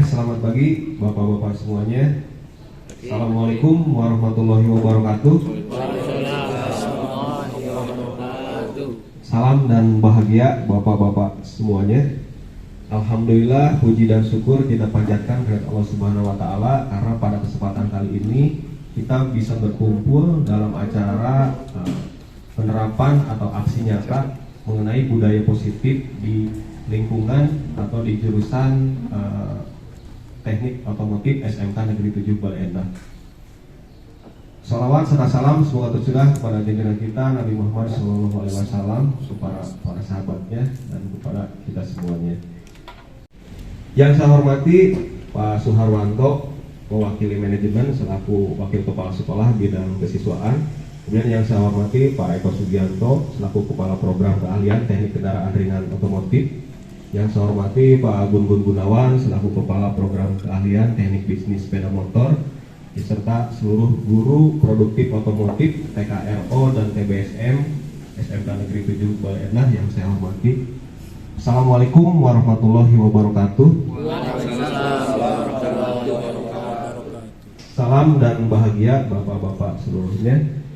selamat pagi Bapak-Bapak semuanya. Assalamualaikum warahmatullahi wabarakatuh. Salam dan bahagia Bapak-Bapak semuanya. Alhamdulillah, puji dan syukur kita panjatkan kepada Allah Subhanahu wa Ta'ala karena pada kesempatan kali ini kita bisa berkumpul dalam acara penerapan atau aksi nyata mengenai budaya positif di lingkungan atau di jurusan Teknik Otomotif SMK Negeri 7 Bale Endah. Sholawat serta salam semoga tercurah kepada junjungan kita Nabi Muhammad SAW, kepada para sahabatnya dan kepada kita semuanya. Yang saya hormati Pak Suharwanto, mewakili manajemen selaku Wakil Kepala Sekolah Bidang Kesiswaan. Kemudian yang saya hormati Pak Eko Sugianto selaku Kepala Program Keahlian Teknik Kendaraan Ringan Otomotif. Yang saya hormati Pak Gun Gunawan selaku Kepala Program Keahlian Teknik Bisnis Sepeda Motor, beserta seluruh guru produktif otomotif TKRO dan TBSM SMK Negeri 7 Bale Endah yang saya hormati. Assalamualaikum warahmatullahi wabarakatuh. Salam dan bahagia Bapak-Bapak seluruhnya.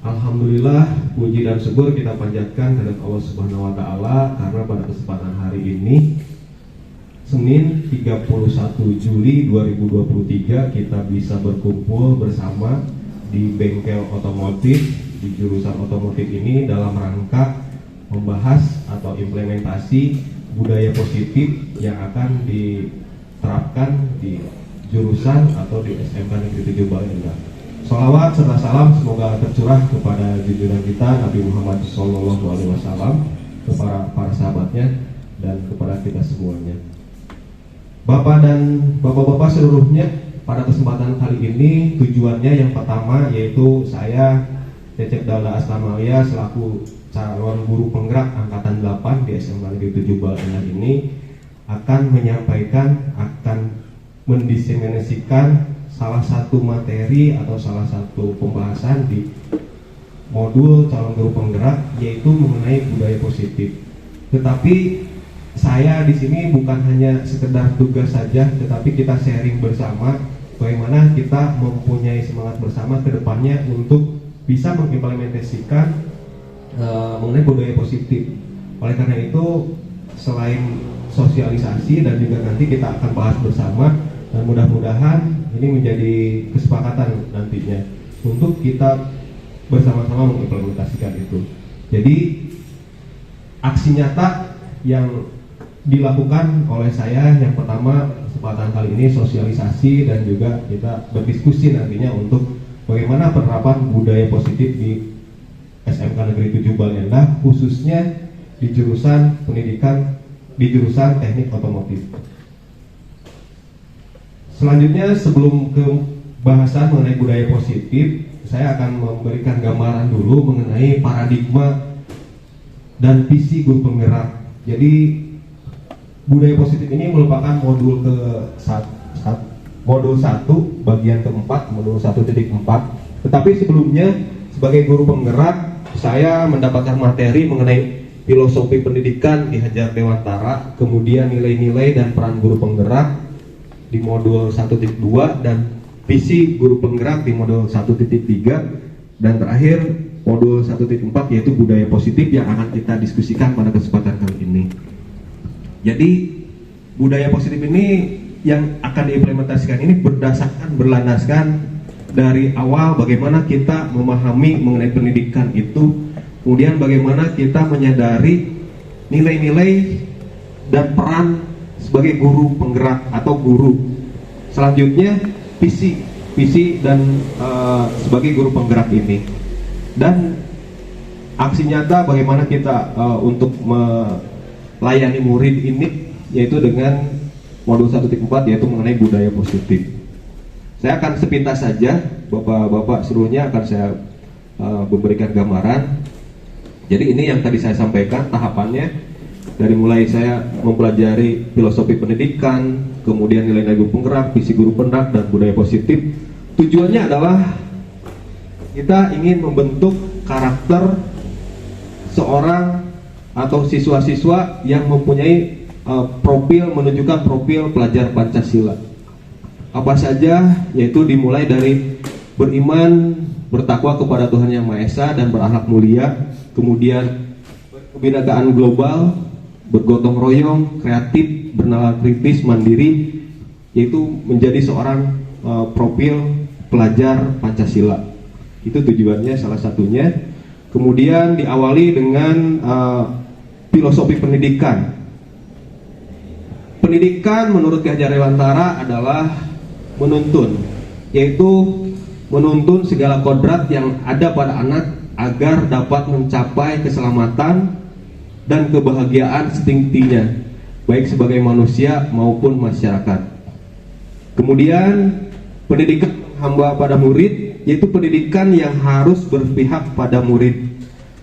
Alhamdulillah, puji dan syukur kita panjatkan kepada Allah Subhanahu wa Ta'ala karena pada kesempatan hari ini Senin 31 Juli 2023 kita bisa berkumpul bersama di bengkel otomotif di jurusan otomotif ini dalam rangka membahas atau implementasi budaya positif yang akan diterapkan di jurusan atau di SMK Negeri 7 Bale Endah. Sholawat serta salam semoga tercurah kepada junjungan kita Nabi Muhammad SAW, kepada para sahabatnya dan kepada kita semuanya. Bapak dan Bapak-Bapak seluruhnya, pada kesempatan kali ini tujuannya yang pertama yaitu saya Cecep Dalda Astamalia selaku calon guru penggerak angkatan 8 di SMK Negeri 7 Bale Endah ini akan menyampaikan, akan mendiseminasikan salah satu materi atau salah satu pembahasan di modul calon guru penggerak yaitu mengenai budaya positif. Tetapi saya di sini bukan hanya sekedar tugas saja, tetapi kita sharing bersama bagaimana kita mempunyai semangat bersama ke depannya untuk bisa mengimplementasikan mengenai budaya positif. Oleh karena itu, selain sosialisasi dan juga nanti kita akan bahas bersama, dan mudah-mudahan ini menjadi kesepakatan nantinya untuk kita bersama-sama mengimplementasikan itu. Jadi aksi nyata yang dilakukan oleh saya yang pertama kesempatan kali ini sosialisasi dan juga kita berdiskusi nantinya untuk bagaimana penerapan budaya positif di SMK Negeri 7 Bale Endah khususnya di jurusan pendidikan di jurusan Teknik Otomotif. Selanjutnya sebelum ke bahasan mengenai budaya positif, saya akan memberikan gambaran dulu mengenai paradigma dan visi guru penggerak. Jadi budaya positif ini merupakan modul modul 1 bagian keempat, modul 1.4. Tetapi sebelumnya sebagai guru penggerak saya mendapatkan materi mengenai filosofi pendidikan di Hajar Dewantara, kemudian nilai-nilai dan peran guru penggerak di modul 1.2 dan visi guru penggerak di modul 1.3 dan terakhir modul 1.4 yaitu budaya positif yang akan kita diskusikan pada kesempatan kali ini. Jadi budaya positif ini yang akan diimplementasikan ini berlandaskan dari awal bagaimana kita memahami mengenai pendidikan itu, kemudian bagaimana kita menyadari nilai-nilai dan peran sebagai guru penggerak atau guru. Selanjutnya visi dan sebagai guru penggerak ini dan aksi nyata bagaimana kita untuk melayani murid ini yaitu dengan modul 1.4 yaitu mengenai budaya positif. Saya akan sepintas saja, Bapak-bapak seluruhnya akan saya memberikan gambaran. Jadi ini yang tadi saya sampaikan tahapannya. Dari mulai saya mempelajari filosofi pendidikan, kemudian nilai-nilai guru penggerak, visi guru penggerak, dan budaya positif. Tujuannya adalah kita ingin membentuk karakter seorang atau siswa-siswa yang mempunyai menunjukkan profil pelajar Pancasila. Apa saja? Yaitu dimulai dari beriman, bertakwa kepada Tuhan Yang Maha Esa dan berakhlak mulia, kemudian kebinekaan global, bergotong royong, kreatif, bernalar kritis, mandiri, yaitu menjadi seorang profil pelajar Pancasila. Itu tujuannya salah satunya. Kemudian diawali dengan filosofi pendidikan. Pendidikan menurut Ki Hajar Dewantara adalah menuntun, yaitu menuntun segala kodrat yang ada pada anak agar dapat mencapai keselamatan dan kebahagiaan setinggi-tingginya, baik sebagai manusia maupun masyarakat. Kemudian pendidikan hamba pada murid, yaitu pendidikan yang harus berpihak pada murid,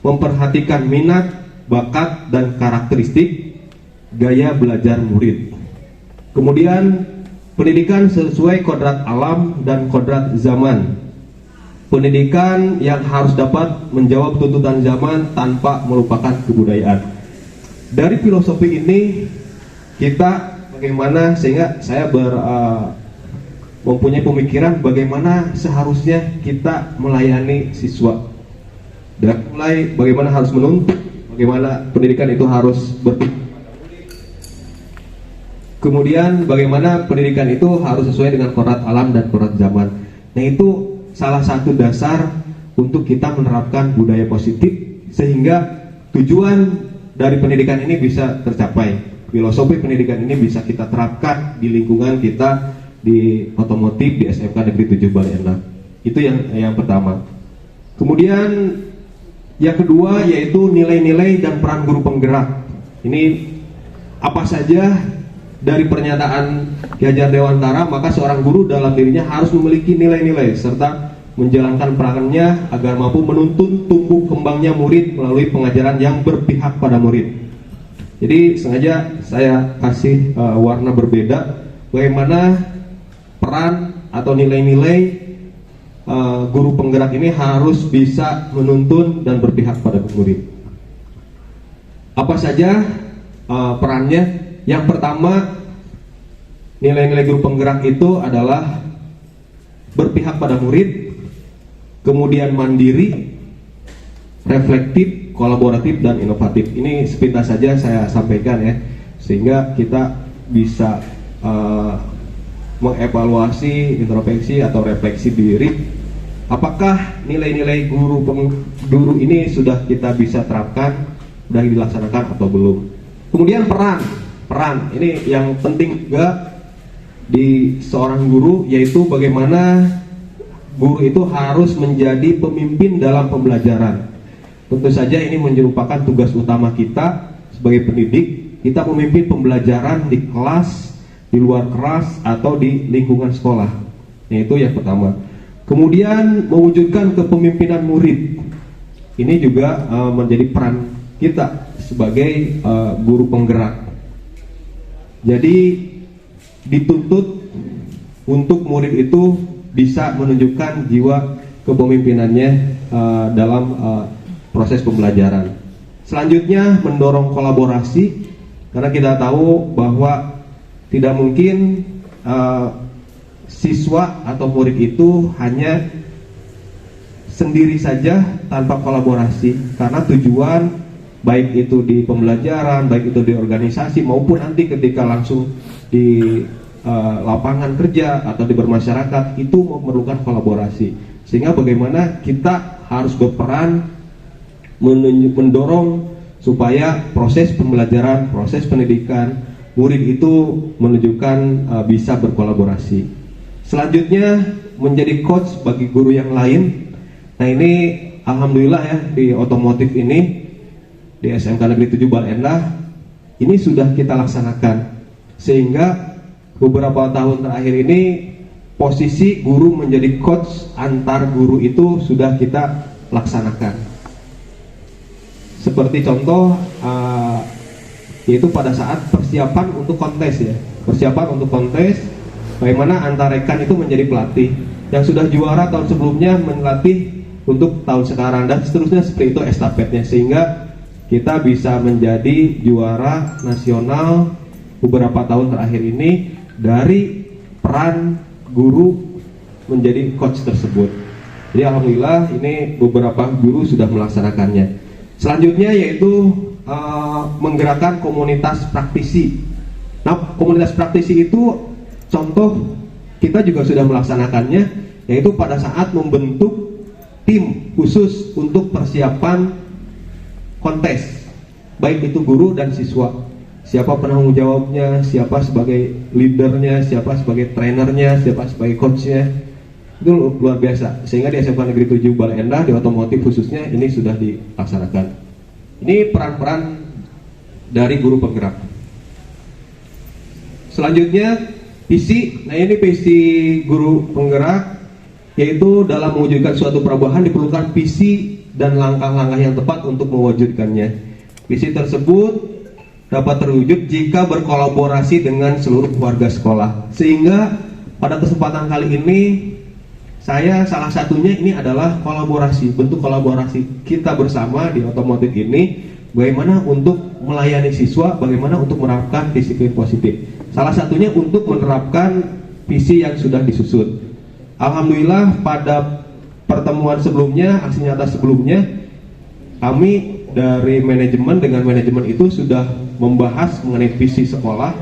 memperhatikan minat, bakat, dan karakteristik gaya belajar murid. Kemudian pendidikan sesuai kodrat alam dan kodrat zaman, pendidikan yang harus dapat menjawab tuntutan zaman tanpa melupakan kebudayaan. Dari filosofi ini kita bagaimana, sehingga saya mempunyai pemikiran bagaimana seharusnya kita melayani siswa, dan mulai bagaimana harus menuntut, bagaimana pendidikan itu harus kemudian bagaimana pendidikan itu harus sesuai dengan kodrat alam dan kodrat zaman. Nah, itu salah satu dasar untuk kita menerapkan budaya positif sehingga tujuan dari pendidikan ini bisa tercapai. Filosofi pendidikan ini bisa kita terapkan di lingkungan kita, di otomotif, di SMK Negeri 7 Bale Endah. Itu yang pertama. Kemudian yang kedua yaitu nilai-nilai dan peran guru penggerak. Ini apa saja dari pernyataan Ki Hajar Dewantara, maka seorang guru dalam dirinya harus memiliki nilai-nilai serta menjalankan perannya agar mampu menuntun tumbuh kembangnya murid melalui pengajaran yang berpihak pada murid. Jadi sengaja saya kasih warna berbeda bagaimana peran atau nilai-nilai guru penggerak ini harus bisa menuntun dan berpihak pada murid. Apa saja perannya? Yang pertama, nilai-nilai guru penggerak itu adalah berpihak pada murid, kemudian mandiri, reflektif, kolaboratif, dan inovatif. Ini sepintas saja saya sampaikan ya, sehingga kita bisa mengevaluasi, introspeksi atau refleksi diri. Apakah nilai-nilai guru ini sudah kita bisa terapkan, sudah dilaksanakan atau belum? Kemudian peran ini yang penting juga di seorang guru, yaitu bagaimana guru itu harus menjadi pemimpin dalam pembelajaran. Tentu saja ini merupakan tugas utama kita sebagai pendidik. Kita memimpin pembelajaran di kelas, di luar kelas, atau di lingkungan sekolah. Itu yang pertama. Kemudian mewujudkan kepemimpinan murid. Ini juga menjadi peran kita sebagai guru penggerak. Jadi dituntut untuk murid itu bisa menunjukkan jiwa kepemimpinannya dalam proses pembelajaran. Selanjutnya mendorong kolaborasi, karena kita tahu bahwa tidak mungkin siswa atau murid itu hanya sendiri saja tanpa kolaborasi, karena tujuan baik itu di pembelajaran, baik itu di organisasi, maupun nanti ketika langsung di lapangan kerja atau di bermasyarakat, itu memerlukan kolaborasi. Sehingga bagaimana kita harus berperan mendorong supaya proses pembelajaran, proses pendidikan murid itu menunjukkan bisa berkolaborasi. Selanjutnya menjadi coach bagi guru yang lain. Nah, ini alhamdulillah ya, di otomotif ini di SMK Negeri 7 Bale Endah ini sudah kita laksanakan, sehingga beberapa tahun terakhir ini posisi guru menjadi coach antar guru itu sudah kita laksanakan. Seperti contoh yaitu pada saat persiapan untuk kontes ya, persiapan untuk kontes, bagaimana antar rekan itu menjadi pelatih, yang sudah juara tahun sebelumnya melatih untuk tahun sekarang, dan seterusnya seperti itu estafetnya, sehingga kita bisa menjadi juara nasional beberapa tahun terakhir ini dari peran guru menjadi coach tersebut. Jadi alhamdulillah ini beberapa guru sudah melaksanakannya. Selanjutnya yaitu menggerakkan komunitas praktisi. Nah, komunitas praktisi itu contoh kita juga sudah melaksanakannya, yaitu pada saat membentuk tim khusus untuk persiapan kontes, baik itu guru dan siswa. Siapa penanggung jawabnya, siapa sebagai leadernya, siapa sebagai trainernya, siapa sebagai coachnya, itu luar biasa. Sehingga di SMK Negeri 7 Bale Endah, di otomotif khususnya, ini sudah dilaksanakan. Ini peran-peran dari guru penggerak. Selanjutnya visi. Nah, ini visi guru penggerak, yaitu dalam mewujudkan suatu perubahan diperlukan visi dan langkah-langkah yang tepat untuk mewujudkannya. Visi tersebut dapat terwujud jika berkolaborasi dengan seluruh warga sekolah. Sehingga pada kesempatan kali ini saya salah satunya ini adalah kolaborasi, bentuk kolaborasi kita bersama di otomotif ini, bagaimana untuk melayani siswa, bagaimana untuk menerapkan disiplin positif. Salah satunya untuk menerapkan visi yang sudah disusun. Alhamdulillah pada pertemuan sebelumnya, aksi nyata sebelumnya, kami dari manajemen dengan manajemen itu sudah membahas mengenai visi sekolah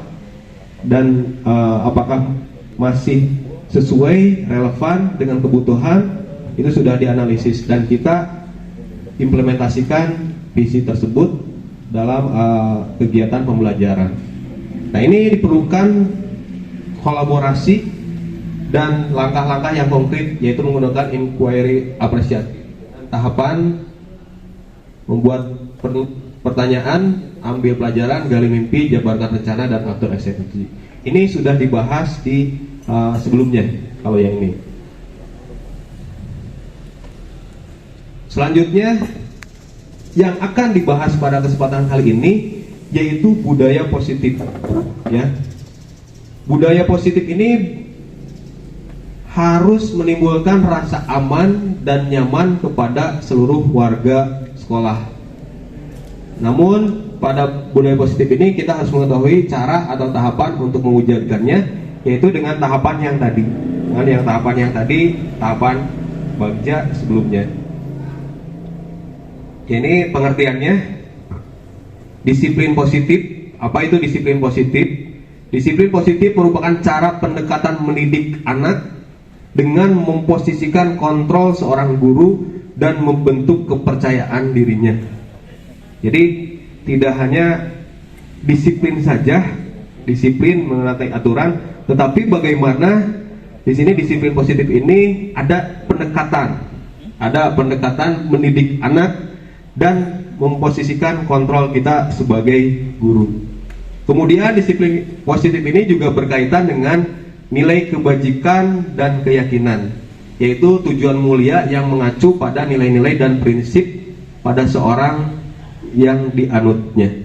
dan apakah masih sesuai, relevan dengan kebutuhan, itu sudah dianalisis dan kita implementasikan visi tersebut dalam kegiatan pembelajaran. Nah, ini diperlukan kolaborasi dan langkah-langkah yang konkret, yaitu menggunakan inquiry apresiatif, tahapan membuat pertanyaan, ambil pelajaran, gali mimpi, jabarkan rencana, dan atur eksekusi. Ini sudah dibahas di sebelumnya, kalau yang ini. Selanjutnya yang akan dibahas pada kesempatan kali ini yaitu budaya positif. Ya, budaya positif ini harus menimbulkan rasa aman dan nyaman kepada seluruh warga sekolah. Namun pada budaya positif ini kita harus mengetahui cara atau tahapan untuk mewujudkannya, yaitu dengan tahapan yang tadi, tahapan bagja sebelumnya. Ini pengertiannya, disiplin positif. Apa itu disiplin positif? Disiplin positif merupakan cara pendekatan mendidik anak dengan memposisikan kontrol seorang guru dan membentuk kepercayaan dirinya. Jadi tidak hanya disiplin saja, disiplin mengenai aturan, tetapi bagaimana di sini disiplin positif ini ada pendekatan mendidik anak dan memposisikan kontrol kita sebagai guru. Kemudian disiplin positif ini juga berkaitan dengan nilai kebajikan dan keyakinan, yaitu tujuan mulia yang mengacu pada nilai-nilai dan prinsip pada seorang yang dianutnya.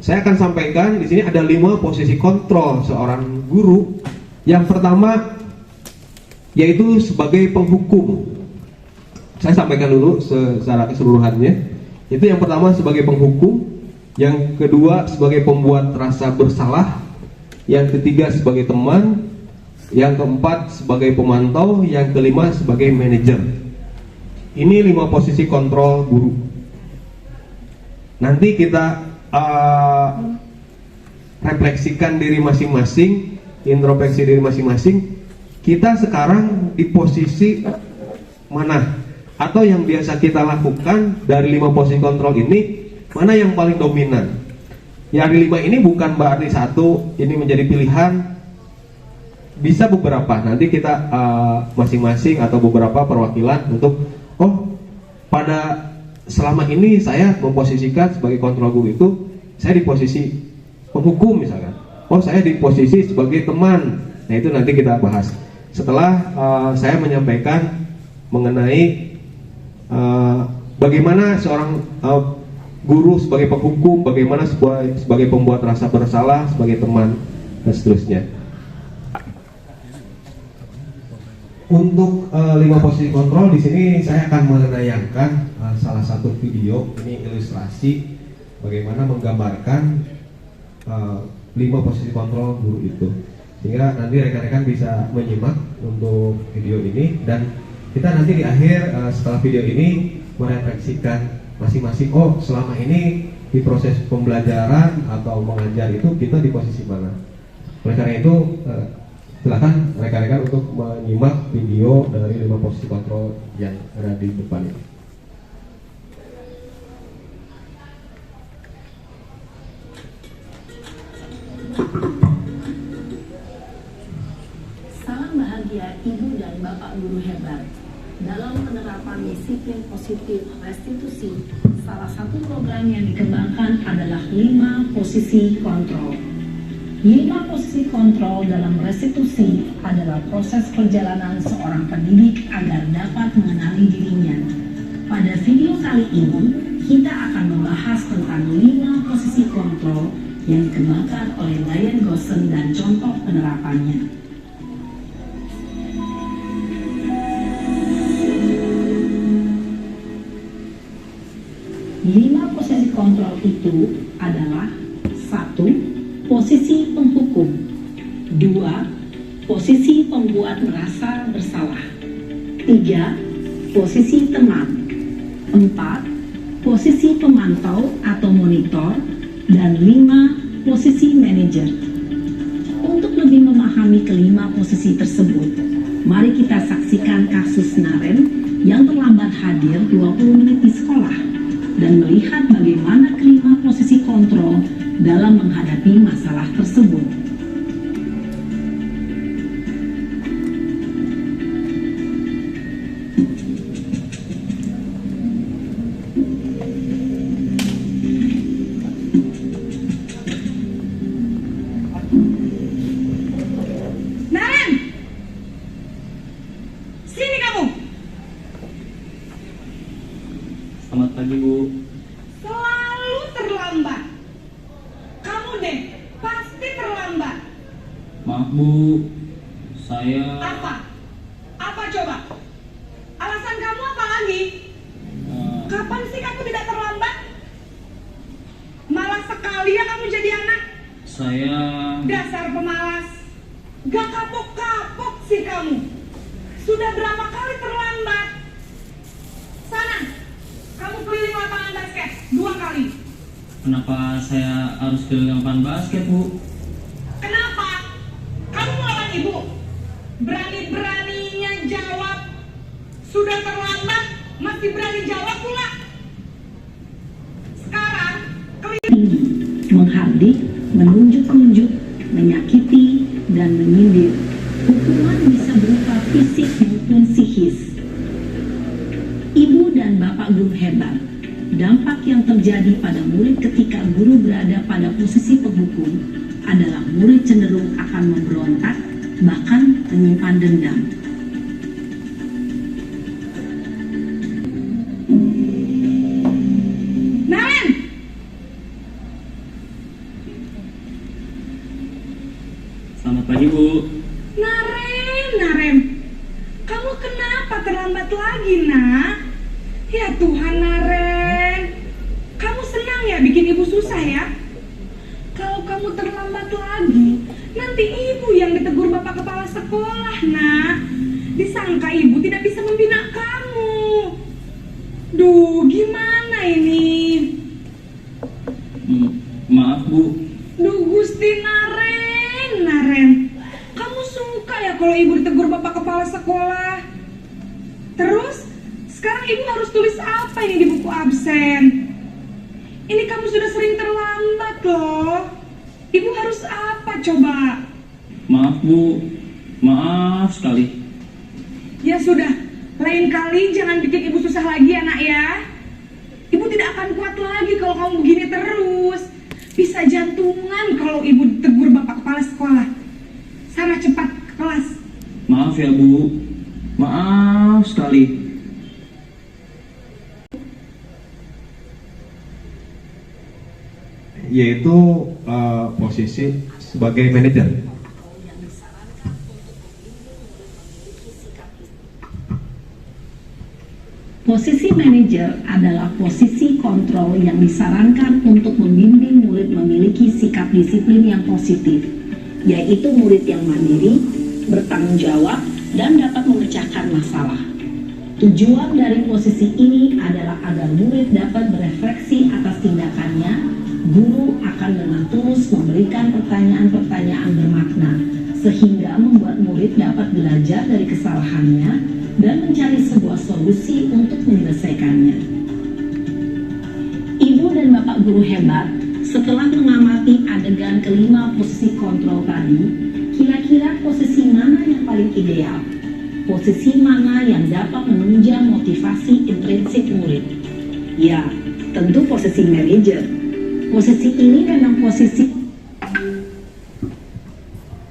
Saya akan sampaikan di sini ada 5 posisi kontrol seorang guru. Yang pertama yaitu sebagai penghukum. Saya sampaikan dulu secara keseluruhannya. Itu yang pertama sebagai penghukum, yang kedua sebagai pembuat rasa bersalah, yang ketiga sebagai teman, yang keempat sebagai pemantau, yang kelima sebagai manajer. Ini 5 posisi kontrol guru. Nanti kita refleksikan diri masing-masing, introspeksi diri masing-masing. Kita sekarang di posisi mana? Atau yang biasa kita lakukan dari 5 posisi kontrol ini, mana yang paling dominan? Yang 5 ini bukan berarti satu ini menjadi pilihan, bisa beberapa. Nanti kita masing-masing atau beberapa perwakilan untuk pada selama ini saya memposisikan sebagai kontrol guru itu, saya di posisi penghukum misalkan. Saya di posisi sebagai teman. Nah, itu nanti kita bahas setelah saya menyampaikan mengenai bagaimana seorang guru sebagai penghukum, bagaimana sebagai pembuat rasa bersalah, sebagai teman, dan seterusnya. Untuk 5 posisi kontrol di sini saya akan menayangkan salah satu video. Ini ilustrasi bagaimana menggambarkan 5 posisi kontrol guru itu, sehingga nanti rekan-rekan bisa menyimak untuk video ini, dan kita nanti di akhir setelah video ini merefleksikan masing-masing, oh selama ini di proses pembelajaran atau mengajar itu kita di posisi mana. Oleh karena itu silakan rekan-rekan untuk menyimak video dari 5 posisi kontrol yang ada di depan ini. Salam bahagia Ibu dan Bapak guru hebat. Dalam penerapan disiplin positif restitusi, salah satu program yang dikembangkan adalah 5 posisi kontrol. 5 posisi kontrol dalam restitusi adalah proses perjalanan seorang pendidik agar dapat mengenali dirinya. Pada video kali ini, kita akan membahas tentang 5 posisi kontrol yang dikembangkan oleh Diane Goosen dan contoh penerapannya. 5 posisi kontrol itu adalah 1. Posisi penghukum. 2. Posisi pembuat merasa bersalah. 3. Posisi teman. 4. Posisi pemantau atau monitor. Dan 5. Posisi manajer. Untuk lebih memahami kelima posisi tersebut, mari kita saksikan kasus Naren yang terlambat hadir 20 menit di sekolah dan melihat bagaimana kelima posisi kontrol dalam menghadapi masalah tersebut. Naren! Sini kamu! Selamat pagi, Bu. Selalu terlambat. Kamu deh, pasti terlambat. Maaf, Bu. Saya... Apa? Apa coba? Alasan kamu apa lagi? Kapan sih kamu tidak terlambat? Malas sekali ya kamu jadi anak. Saya... Dasar pemalas. Gak kapok-kapok sih kamu. Sudah berapa kali terlambat? Sana, kamu keliling lapangan basket 2 kali. Kenapa saya harus keliling lapangan basket, Bu? Kenapa? Kamu melawan ibu? Berani-beraninya jawab. Sudah terlambat, masih berani jawab pula. Sekarang, Menghardik, menunjuk-nunjuk, menyakiti, dan menyindir. Hukuman bisa berupa fisik maupun psikis. Ibu dan Bapak guru hebat. Dampak yang terjadi pada murid ketika guru berada pada posisi penghukum adalah murid cenderung akan memberontak, bahkan menyimpan dendam. Naren! Selamat pagi, Bu. Naren, kamu kenapa terlambat lagi, nak? Ya Tuhan, Naren, kamu senang ya bikin ibu susah ya? Kalau kamu terlambat lagi, nanti ibu yang ditegur bapak kepala sekolah, nak. Disangka ibu tidak bisa membina kamu. Duh, gimana ini? Maaf, Bu. Duh, Gusti Naren, kamu suka ya kalau ibu ditegur bapak kepala sekolah? Terus, sekarang ibu harus tulis apa ini di buku absen? Ini kamu sudah sering terlambat loh. Ibu harus apa coba? Maaf, Bu. Maaf sekali. Ya sudah, lain kali jangan bikin ibu susah lagi ya, nak ya. Ibu tidak akan kuat lagi kalau kamu begini terus. Bisa jantungan kalau ibu ditegur bapak kepala sekolah. Sana cepat ke kelas. Maaf ya, Bu. Maaf sekali. Yaitu posisi sebagai manajer. Posisi manajer adalah posisi kontrol yang disarankan untuk membimbing murid memiliki sikap disiplin yang positif, yaitu murid yang mandiri, bertanggung jawab, dan dapat memecahkan masalah. Tujuan dari posisi ini adalah agar murid dapat berefleksi atas tindakannya. Guru akan dengan tulus memberikan pertanyaan-pertanyaan bermakna, sehingga membuat murid dapat belajar dari kesalahannya dan mencari sebuah solusi untuk menyelesaikannya. Ibu dan Bapak guru hebat, setelah mengamati adegan kelima posisi kontrol tadi, kira-kira posisi mana yang paling ideal? Posisi mana yang dapat menunjang motivasi intrinsik murid? Ya, tentu posisi manajer. Posisi ini memang posisi.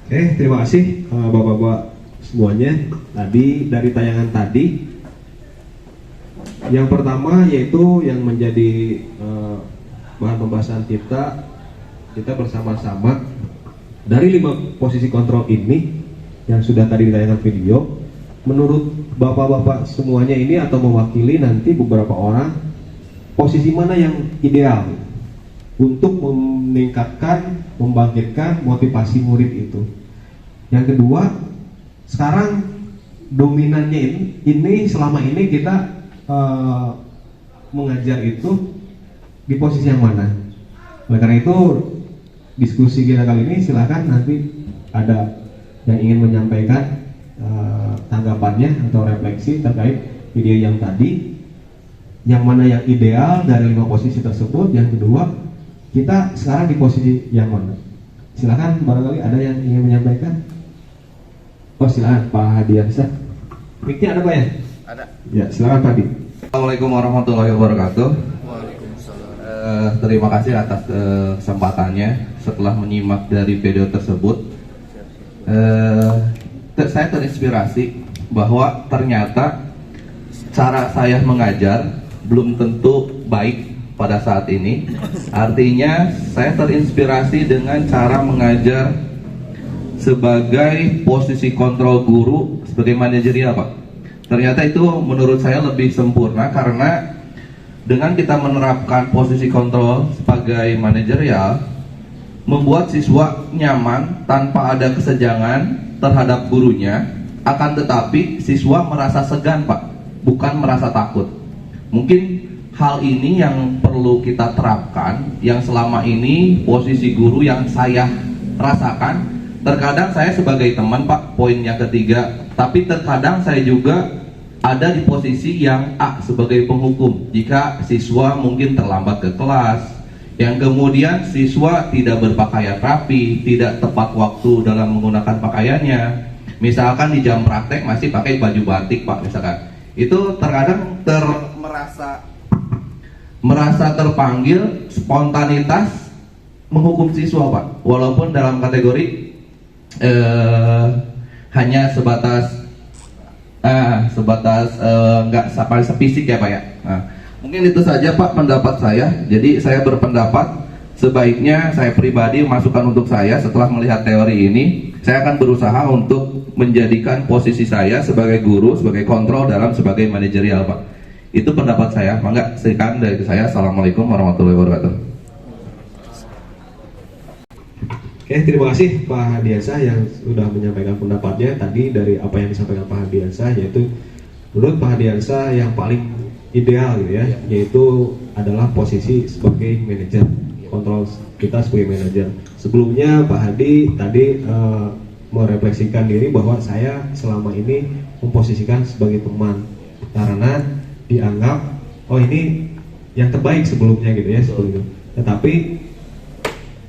Terima kasih Bapak-bapak semuanya. Tadi dari tayangan tadi, yang pertama yaitu yang menjadi bahan pembahasan kita bersama-sama dari 5 posisi kontrol ini yang sudah tadi ditayangkan video. Menurut bapak-bapak semuanya ini atau mewakili nanti beberapa orang, posisi mana yang ideal untuk meningkatkan, membangkitkan motivasi murid itu? Yang kedua, sekarang dominannya ini selama ini kita mengajar itu di posisi yang mana? Oleh karena itu, diskusi kita kali ini silahkan nanti ada yang ingin menyampaikan tanggapannya atau refleksi terkait video yang tadi, yang mana yang ideal dari 5 posisi tersebut. Yang kedua, kita sekarang di posisi yang mana? Silahkan, barangkali ada yang ingin menyampaikan. Oh, silakan Pak Hadiansyah. Mic-nya ada Pak ya? Ada. Ya, silakan Pak Hadi. Assalamualaikum warahmatullahi wabarakatuh. Terima kasih atas kesempatannya. Setelah menyimak dari video tersebut, saya terinspirasi bahwa ternyata cara saya mengajar belum tentu baik pada saat ini. Artinya saya terinspirasi dengan cara mengajar sebagai posisi kontrol guru sebagai manajerial, Pak. Ternyata itu menurut saya lebih sempurna, karena dengan kita menerapkan posisi kontrol sebagai manajerial, membuat siswa nyaman tanpa ada kesenjangan terhadap gurunya. Akan tetapi siswa merasa segan, Pak, bukan merasa takut. Mungkin hal ini yang perlu kita terapkan, yang selama ini posisi guru yang saya rasakan. Terkadang saya sebagai teman, Pak, poin yang ketiga, tapi terkadang saya juga ada di posisi yang A sebagai penghukum. Jika siswa mungkin terlambat ke kelas, yang kemudian siswa tidak berpakaian rapi, tidak tepat waktu dalam menggunakan pakaiannya, misalkan di jam praktek masih pakai baju batik, Pak, misalkan, itu terkadang merasa terpanggil spontanitas menghukum siswa, Pak, walaupun dalam kategori hanya sebatas nggak sampai fisik ya, Pak ya. Nah, mungkin itu saja, Pak, pendapat saya. Jadi saya berpendapat sebaiknya saya pribadi masukkan untuk saya setelah melihat teori ini, saya akan berusaha untuk menjadikan posisi saya sebagai guru, sebagai kontrol dalam sebagai manajerial, Pak. Itu pendapat saya. Mangga, sekian dari saya. Assalamualaikum warahmatullahi wabarakatuh. Oke, terima kasih Pak Hadiansyah yang sudah menyampaikan pendapatnya tadi. Dari apa yang disampaikan Pak Hadiansyah, yaitu menurut Pak Hadiansyah yang paling ideal gitu ya, yaitu adalah posisi sebagai manajer, kontrol kita sebagai manajer. Sebelumnya Pak Hadi tadi merefleksikan diri bahwa saya selama ini memposisikan sebagai teman, karena dianggap oh ini yang terbaik sebelumnya gitu ya, sebelumnya. Tetapi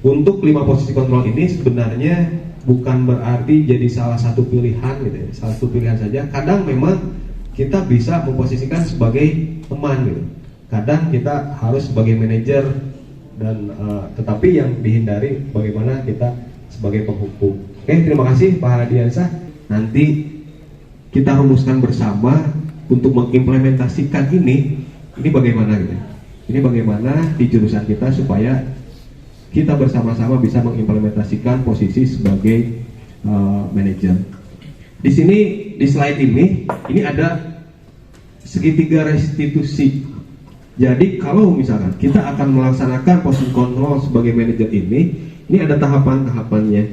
untuk 5 posisi kontrol ini sebenarnya bukan berarti jadi salah satu pilihan gitu ya, salah satu pilihan saja. Kadang memang kita bisa memposisikan sebagai teman gitu, kadang kita harus sebagai manajer, dan tetapi yang dihindari bagaimana kita sebagai penghukum. Oke, terima kasih Pak Hadiansyah. Nanti kita rumuskan bersama untuk mengimplementasikan ini bagaimana gitu. Ini bagaimana di jurusan kita supaya kita bersama-sama bisa mengimplementasikan posisi sebagai manajer. Di sini di slide ini ada segitiga restitusi. Jadi kalau misalkan kita akan melaksanakan posisi kontrol sebagai manajer ini ada tahapan-tahapannya,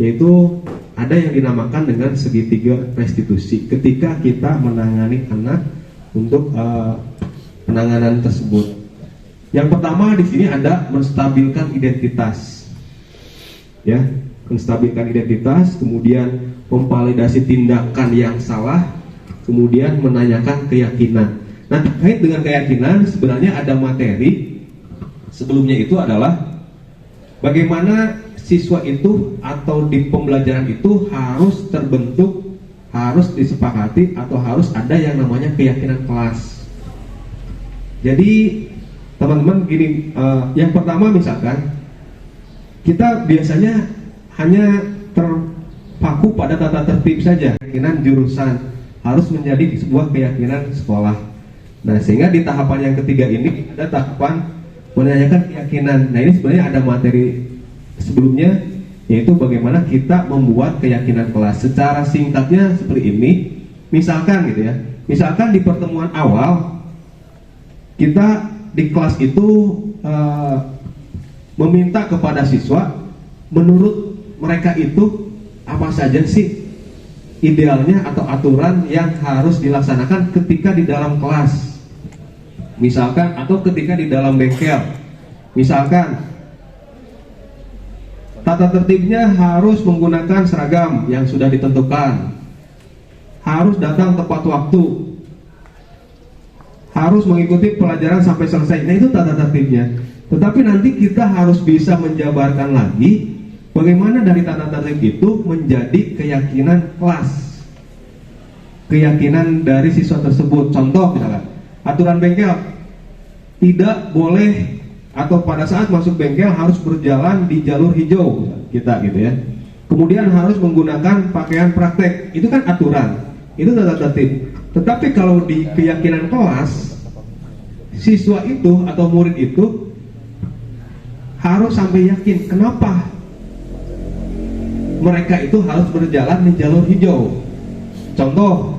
yaitu ada yang dinamakan dengan segitiga restitusi ketika kita menangani anak untuk penanganan tersebut. Yang pertama di sini ada menstabilkan identitas, ya, menstabilkan identitas, kemudian memvalidasi tindakan yang salah, kemudian menanyakan keyakinan. Nah, terkait dengan keyakinan sebenarnya ada materi sebelumnya, itu adalah bagaimana siswa itu atau di pembelajaran itu harus terbentuk, harus disepakati atau harus ada yang namanya keyakinan kelas. Jadi teman-teman gini, yang pertama misalkan kita biasanya hanya terpaku pada tata tertib saja, keyakinan jurusan harus menjadi sebuah keyakinan sekolah. Nah, sehingga di tahapan yang ketiga ini ada tahapan menanyakan keyakinan. Nah, ini sebenarnya ada materi sebelumnya, yaitu bagaimana kita membuat keyakinan kelas. Secara singkatnya seperti ini, misalkan gitu ya, misalkan di pertemuan awal kita di kelas itu meminta kepada siswa, menurut mereka itu apa saja sih idealnya atau aturan yang harus dilaksanakan ketika di dalam kelas, misalkan, atau ketika di dalam bengkel. Misalkan tata tertibnya harus menggunakan seragam yang sudah ditentukan, harus datang tepat waktu, harus mengikuti pelajaran sampai selesai. Nah, itu tata tertibnya. Tetapi nanti kita harus bisa menjabarkan lagi bagaimana dari tata tertib itu menjadi keyakinan kelas, keyakinan dari siswa tersebut. Contoh misalkan, aturan bengkel tidak boleh atau pada saat masuk bengkel harus berjalan di jalur hijau kita gitu ya. Kemudian harus menggunakan pakaian praktek. Itu kan aturan, itu tata tertib. Tetapi kalau di keyakinan kelas, siswa itu atau murid itu harus sampai yakin kenapa mereka itu harus berjalan di jalur hijau. Contoh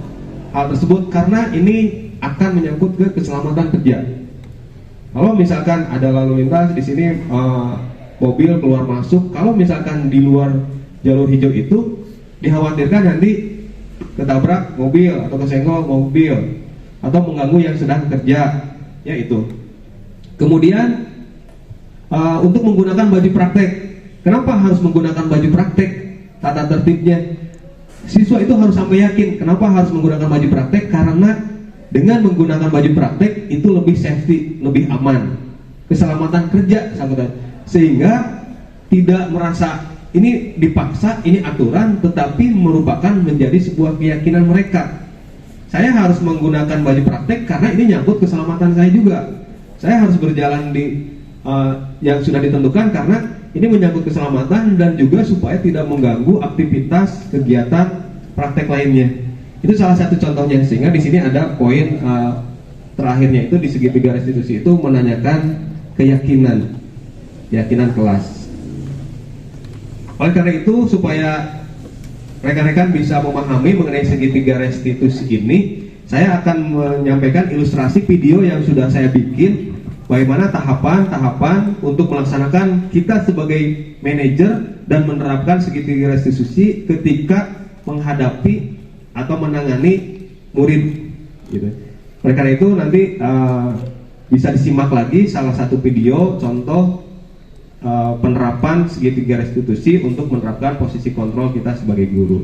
hal tersebut karena ini akan menyangkut ke keselamatan kerja. Kalau misalkan ada lalu lintas di sini, mobil keluar masuk, kalau misalkan di luar jalur hijau itu dikhawatirkan nanti ketabrak mobil atau kesenggol mobil atau mengganggu yang sedang kerja, ya itu. Kemudian untuk menggunakan baju praktek, kenapa harus menggunakan baju praktek? Tata tertibnya, siswa itu harus sampai yakin kenapa harus menggunakan baju praktek, karena dengan menggunakan baju praktek itu lebih safety, lebih aman, keselamatan kerja, sehingga tidak merasa ini dipaksa, ini aturan, tetapi merupakan menjadi sebuah keyakinan mereka. Saya harus menggunakan baju praktek karena ini nyangkut keselamatan saya juga. Saya harus berjalan di yang sudah ditentukan karena ini menyangkut keselamatan dan juga supaya tidak mengganggu aktivitas kegiatan praktek lainnya. Itu salah satu contohnya, sehingga di sini ada poin terakhirnya itu di segitiga restitusi itu menanyakan keyakinan kelas. Oleh karena itu, supaya rekan-rekan bisa memahami mengenai segitiga restitusi ini, saya akan menyampaikan ilustrasi video yang sudah saya bikin, bagaimana tahapan-tahapan untuk melaksanakan kita sebagai manajer dan menerapkan segitiga restitusi ketika menghadapi atau menangani murid gitu. Oleh karena itu nanti bisa disimak lagi salah satu video contoh penerapan segitiga restitusi untuk menerapkan posisi kontrol kita sebagai guru.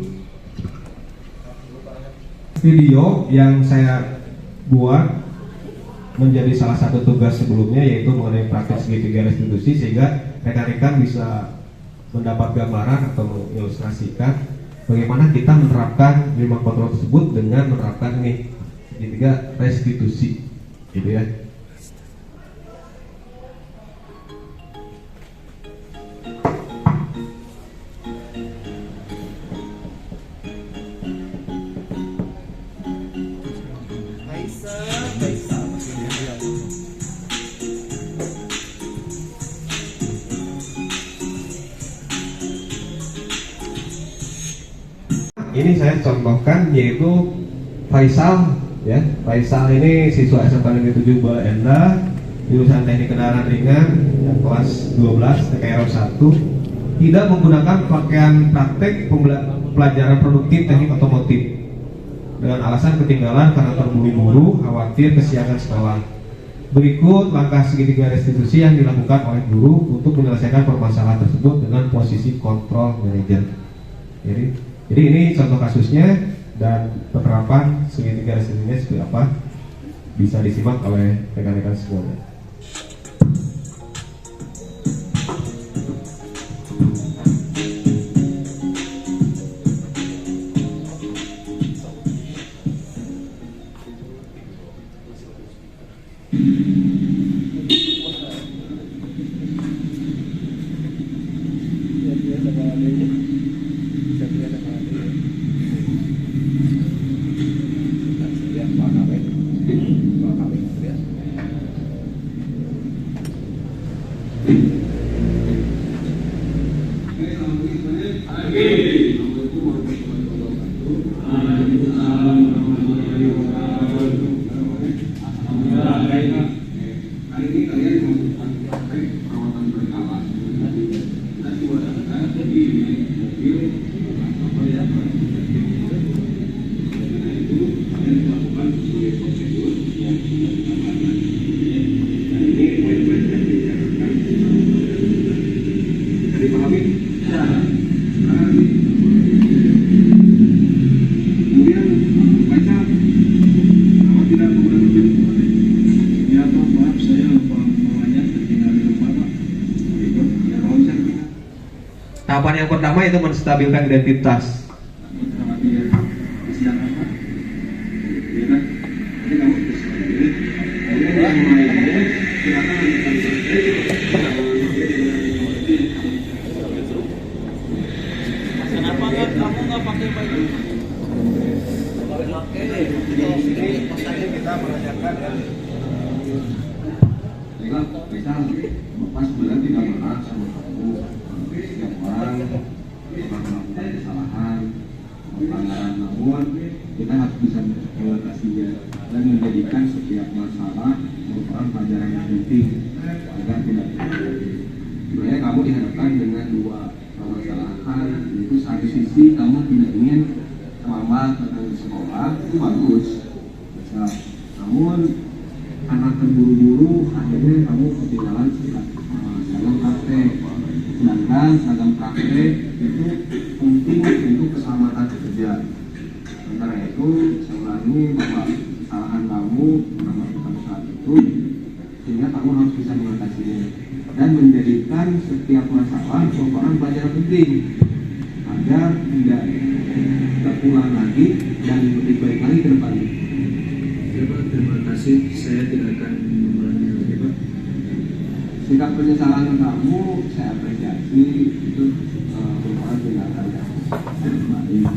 Video yang saya buat menjadi salah satu tugas sebelumnya, yaitu mengenai praktek segitiga restitusi, sehingga rekan-rekan bisa mendapat gambaran atau mengilustrasikan bagaimana kita menerapkan 5 kontrol tersebut dengan menerapkan nih segitiga restitusi, gitu ya. Ini saya contohkan, yaitu Faisal Ya, Faisal ini siswa SMK Negeri 7 Bale Endah, jurusan Teknik Kendaraan Ringan, yang kelas 12 TKR 1, tidak menggunakan pakaian praktek pelajaran produktif teknik otomotif dengan alasan ketinggalan karena terburu-buru, khawatir kesiangan sekolah. Berikut langkah segitiga restitusi yang dilakukan oleh guru untuk menyelesaikan permasalahan tersebut dengan posisi kontrol manajer. Jadi ini contoh kasusnya dan penerapan segitiga restitusinya seperti apa bisa disimak oleh rekan-rekan semuanya. Tahapan yang pertama itu menstabilkan identitas. Kenapa kamu nggak pakai baju? Kita menanyakan kan, misal Bapak sebenarnya tidak marah sama kamu. Setiap orang pernah melakukan kesalahan, pelanggaran, namun kita harus bisa mengatasinya dan menjadikan setiap masalah merupakan pelajaran yang penting agar tidak terjadi. Sebenarnya kamu dihadapkan dengan dua permasalahan, yaitu satu sisi kamu tidak ingin terlambat datang ke sekolah, itu bagus. Nah, namun karena terburu-buru akhirnya kamu ketinggalan seragam praktek. Sedangkan seragam praktek itu penting untuk keselamatan kerja. Karena itu saya ulangi bahwa kesalahan kamu melakukan saat itu, sehingga kamu harus bisa mengatasinya dan menjadikan setiap masalah merupakan pelajaran penting agar tidak terulang lagi dan lebih baik lagi ke depannya. Ya Pak, terima kasih. Saya tidak akan mengulangi lagi Pak. Sikap penyesalan kamu saya apresiasi, itu merupakan tindakan yang baik.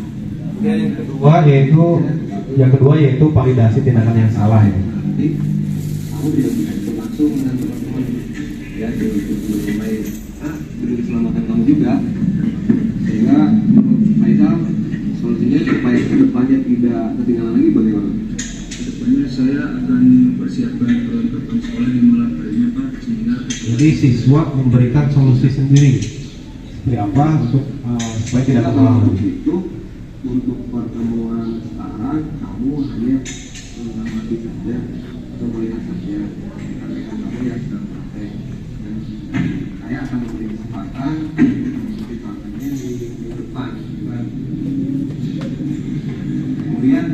Yang kedua yaitu validasi tindakan yang salah ya. Nanti kamu tidak bisa ikut langsung dengan teman-teman ya di lain. Demi keselamatan kamu juga, sehingga menurut Faisal solusinya supaya kedepannya tidak ketinggalan lagi bagaimana? Kedepannya saya akan mempersiapkan perlengkapan sekolah di malam harinya Pak, sehingga Jadi siswa memberikan solusi sendiri seperti apa untuk supaya tidak terulang. Itu untuk pertemuan sekarang kamu hanya mengamati saja atau melihat saja karena kamu yang sedang praktek, dan saya akan memberi kesempatan mengikuti prakteknya di depan. Kemudian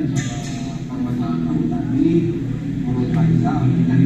permasalahan kamu tadi menurut Faisal dari